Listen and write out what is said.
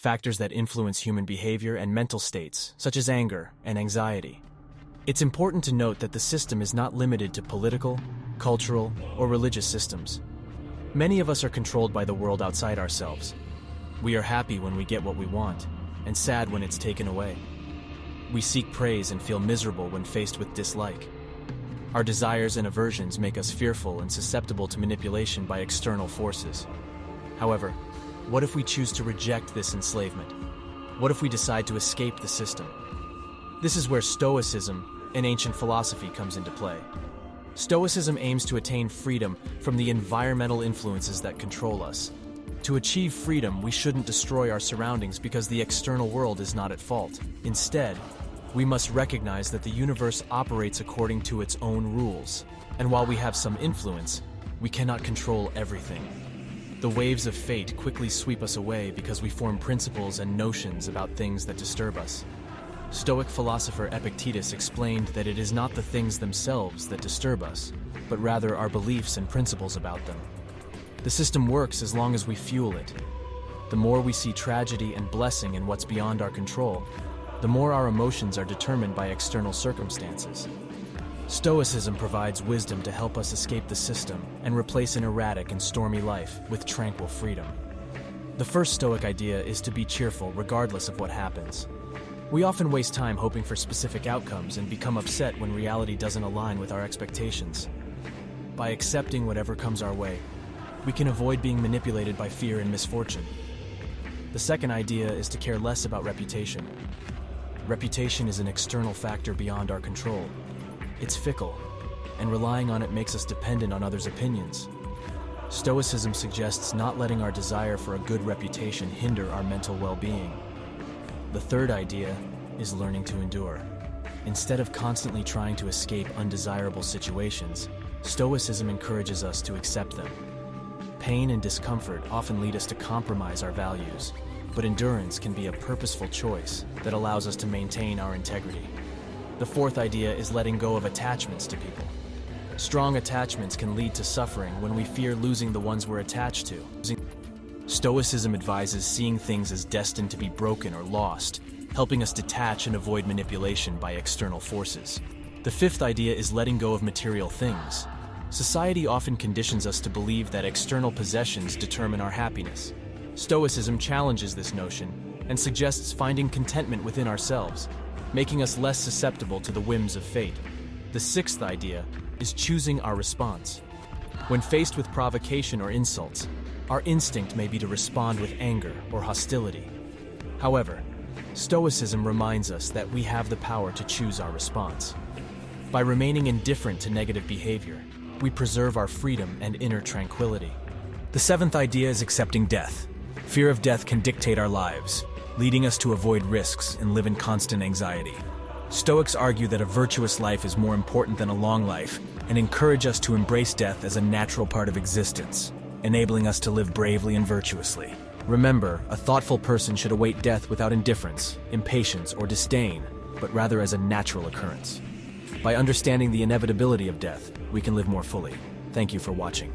factors that influence human behavior and mental states, such as anger and anxiety. It's important to note that the system is not limited to political, cultural, or religious systems. Many of us are controlled by the world outside ourselves. We are happy when we get what we want, and sad when it's taken away. We seek praise and feel miserable when faced with dislike. Our desires and aversions make us fearful and susceptible to manipulation by external forces. However, what if we choose to reject this enslavement? What if we decide to escape the system? This is where Stoicism, an ancient philosophy, comes into play. Stoicism aims to attain freedom from the environmental influences that control us. To achieve freedom, we shouldn't destroy our surroundings because the external world is not at fault. Instead, we must recognize that the universe operates according to its own rules, and while we have some influence, we cannot control everything. The waves of fate quickly sweep us away because we form principles and notions about things that disturb us. Stoic philosopher Epictetus explained that it is not the things themselves that disturb us, but rather our beliefs and principles about them. The system works as long as we fuel it. The more we see tragedy and blessing in what's beyond our control, the more our emotions are determined by external circumstances. Stoicism provides wisdom to help us escape the system and replace an erratic and stormy life with tranquil freedom. The first Stoic idea is to be cheerful regardless of what happens. We often waste time hoping for specific outcomes and become upset when reality doesn't align with our expectations. By accepting whatever comes our way, we can avoid being manipulated by fear and misfortune. The second idea is to care less about reputation. Reputation is an external factor beyond our control. It's fickle, and relying on it makes us dependent on others' opinions. Stoicism suggests not letting our desire for a good reputation hinder our mental well-being. The third idea is learning to endure. Instead of constantly trying to escape undesirable situations, Stoicism encourages us to accept them. Pain and discomfort often lead us to compromise our values, but endurance can be a purposeful choice that allows us to maintain our integrity. The fourth idea is letting go of attachments to people. Strong attachments can lead to suffering when we fear losing the ones we're attached to. Stoicism advises seeing things as destined to be broken or lost, helping us detach and avoid manipulation by external forces. The fifth idea is letting go of material things. Society often conditions us to believe that external possessions determine our happiness. Stoicism challenges this notion and suggests finding contentment within ourselves, making us less susceptible to the whims of fate. The sixth idea is choosing our response. When faced with provocation or insults, our instinct may be to respond with anger or hostility. However, Stoicism reminds us that we have the power to choose our response. By remaining indifferent to negative behavior, we preserve our freedom and inner tranquility. The seventh idea is accepting death. Fear of death can dictate our lives, leading us to avoid risks and live in constant anxiety. Stoics argue that a virtuous life is more important than a long life and encourage us to embrace death as a natural part of existence, enabling us to live bravely and virtuously. Remember, a thoughtful person should await death without indifference, impatience, or disdain, but rather as a natural occurrence. By understanding the inevitability of death, we can live more fully. Thank you for watching.